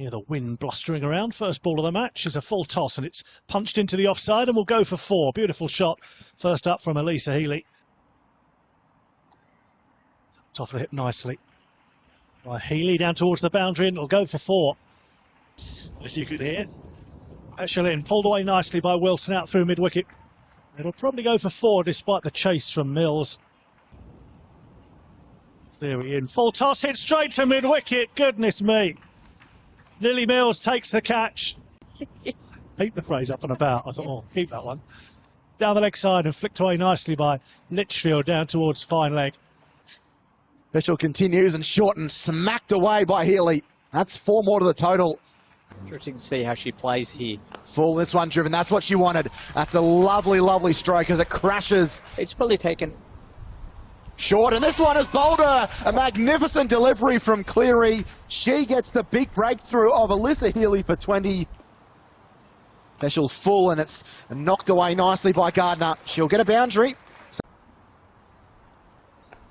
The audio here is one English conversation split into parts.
Hear the wind blustering around. First ball of the match is a full toss and it's punched into the offside and will go for 4. Beautiful shot. First up from Elisa Healy. Top of the hip nicely. By Healy down towards the boundary and it'll go for 4. As you could hear. Echelin pulled away nicely by Wilson out through mid-wicket. It'll probably go for 4 despite the chase from Mills. Cleary in. Full toss, hit straight to mid-wicket. Goodness me. Lily Mills takes the catch. Keep the phrase up and about. I thought, oh, keep that one. Down the leg side and flicked away nicely by Litchfield down towards fine leg. Special continues and short and smacked away by Healy. That's 4 more to the total. Interesting to see how she plays here. Full, this one driven. That's what she wanted. That's a lovely, lovely stroke as it crashes. It's probably taken Short, and this one is bolder. A magnificent delivery from Cleary. She gets the big breakthrough of Alyssa Healy for 20. Special full, and it's knocked away nicely by Gardner. She'll get a boundary.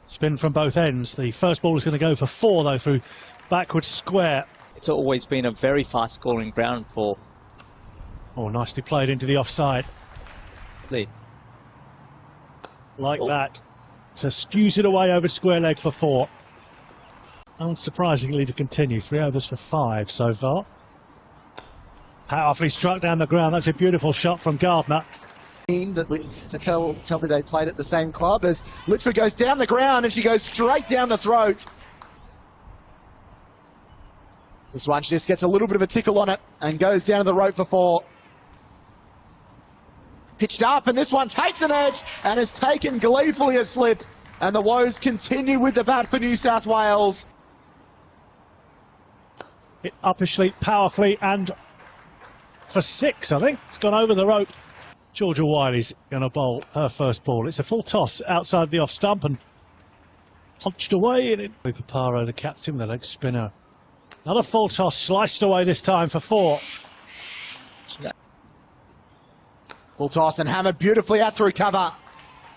Spin from both ends. The first ball is going to go for 4 though through backward square. It's always been a very fast scoring ground for. Oh, nicely played into the offside. Lee. Like that. So skews it away over square leg for 4. Unsurprisingly to continue. 3 overs for 5 so far. Powerfully struck down the ground. That's a beautiful shot from Gardner. To tell me they played at the same club as Litchfield goes down the ground and she goes straight down the throat. This one, she just gets a little bit of a tickle on it and goes down to the rope for 4. Pitched up, and this one takes an edge and is taken gleefully a slip. And the woes continue with the bat for New South Wales. Hit uppishly, powerfully, and for 6, I think. It's gone over the rope. Georgia Wiley's going to bowl her first ball. It's a full toss outside the off stump and punched away. And Paparo, the captain, the leg spinner. Another full toss, sliced away this time for 4. Full toss and hammered beautifully out through cover.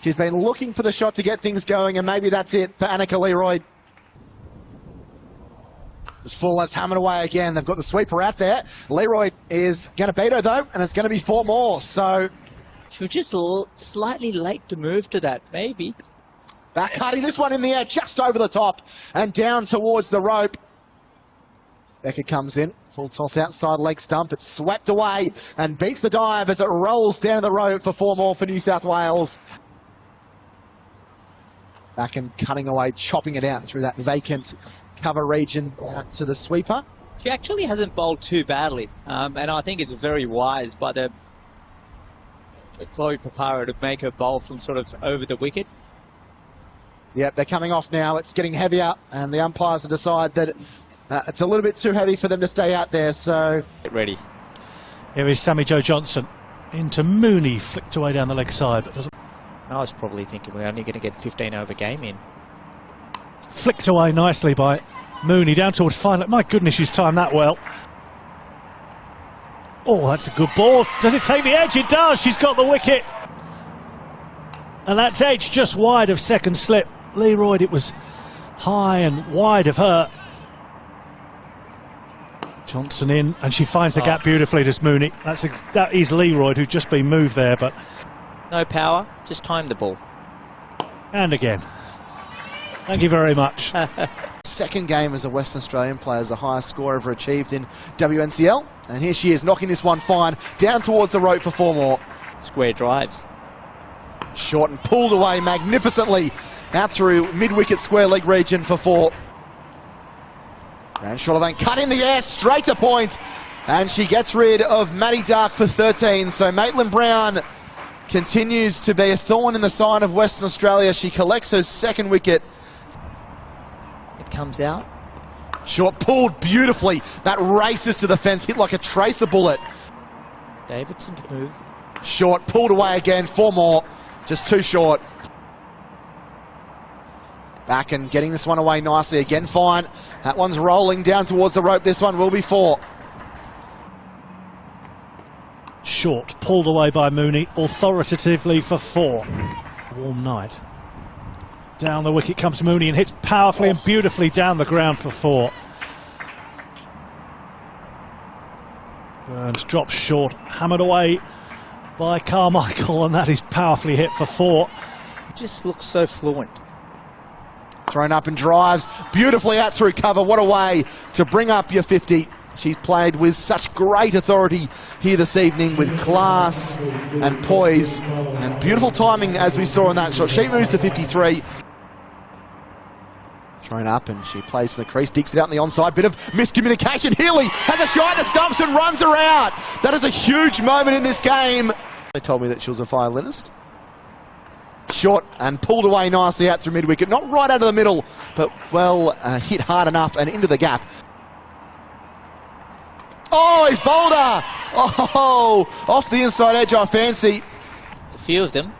She's been looking for the shot to get things going, and maybe that's it for Anika Learoyd. It's full, that's hammered away again. They've got the sweeper out there. Learoyd is going to beat her though, and it's going to be 4 more. So She was just slightly late to move to that, maybe. back cutting this one in the air, just over the top and down towards the rope. Becker comes in, full toss outside leg stump. It's swept away and beats the dive as it rolls down the rope for 4 more for New South Wales. Back and cutting away, chopping it out through that vacant cover region out to the sweeper. She actually hasn't bowled too badly, and I think it's very wise by the Chloe Paparo to make her bowl from sort of over the wicket. Yep, they're coming off now. It's getting heavier, and the umpires have decided that it's a little bit too heavy for them to stay out there, so... Get ready. Here is Sammy-Jo Johnson into Mooney, flicked away down the leg side, but doesn't... I was probably thinking we're only going to get 15 over game in. Flicked away nicely by Mooney down towards final. My goodness, she's timed that well. Oh, that's a good ball. Does it take the edge? It does. She's got the wicket. And that's edge just wide of second slip. Learoyd, it was high and wide of her. Johnson in, and she finds the gap beautifully, does Mooney. That is Learoyd, who'd just been moved there, but... No power, just time the ball. And again. Thank you very much. Second game as a Western Australian player is the highest score ever achieved in WNCL. And here she is, knocking this one fine, down towards the rope for 4 more. Square drives. Short and pulled away magnificently out through mid-wicket square leg region for 4. Grand Shortland cut in the air, straight to point. And she gets rid of Maddie Dark for 13. So Maitlan Brown continues to be a thorn in the side of Western Australia. She collects her 2nd wicket. It comes out. Short pulled beautifully. That races to the fence, hit like a tracer bullet. Davidson to move. Short pulled away again, 4 more. Just too short. Back and getting this one away nicely. Again, fine. That one's rolling down towards the rope. This one will be 4. Short, pulled away by Mooney, authoritatively for 4. Warm night. Down the wicket comes Mooney and hits powerfully and beautifully down the ground for 4. Burns drops short, hammered away by Carmichael, and that is powerfully hit for 4. Just looks so fluent. Thrown up and drives beautifully out through cover. What a way to bring up your 50. She's played with such great authority here this evening, with class and poise and beautiful timing, as we saw in that shot. She moves to 53. Thrown up and she plays in the crease, digs it out on the onside. Bit of miscommunication. Healy has a shot at the stumps and runs her out. That is a huge moment in this game. They told me that she was a violinist. Short and pulled away nicely out through mid-wicket. Not right out of the middle, but well hit hard enough and into the gap. Oh, he's bowled her! Oh, off the inside edge, I fancy. There's a few of them.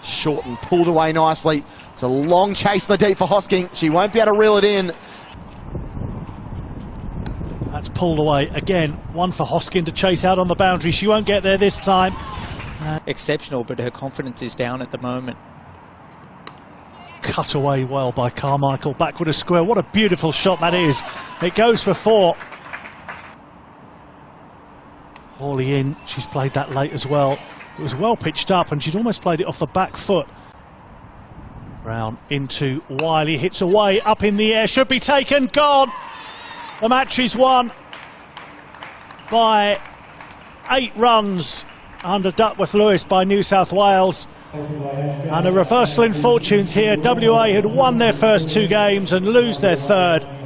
Short and pulled away nicely. It's a long chase in the deep for Hosking. She won't be able to reel it in. That's pulled away again. One for Hosking to chase out on the boundary. She won't get there this time. Exceptional, but her confidence is down at the moment. Cut away well by Carmichael. Backward a square. What a beautiful shot that is. It goes for 4. Hawley in. She's played that late as well. It was well pitched up and she'd almost played it off the back foot. Brown into Wiley. Hits away. Up in the air. Should be taken. Gone. The match is won by 8 runs under Duckworth Lewis by New South Wales. And a reversal in fortunes here. WA had won their first 2 games and lose their third.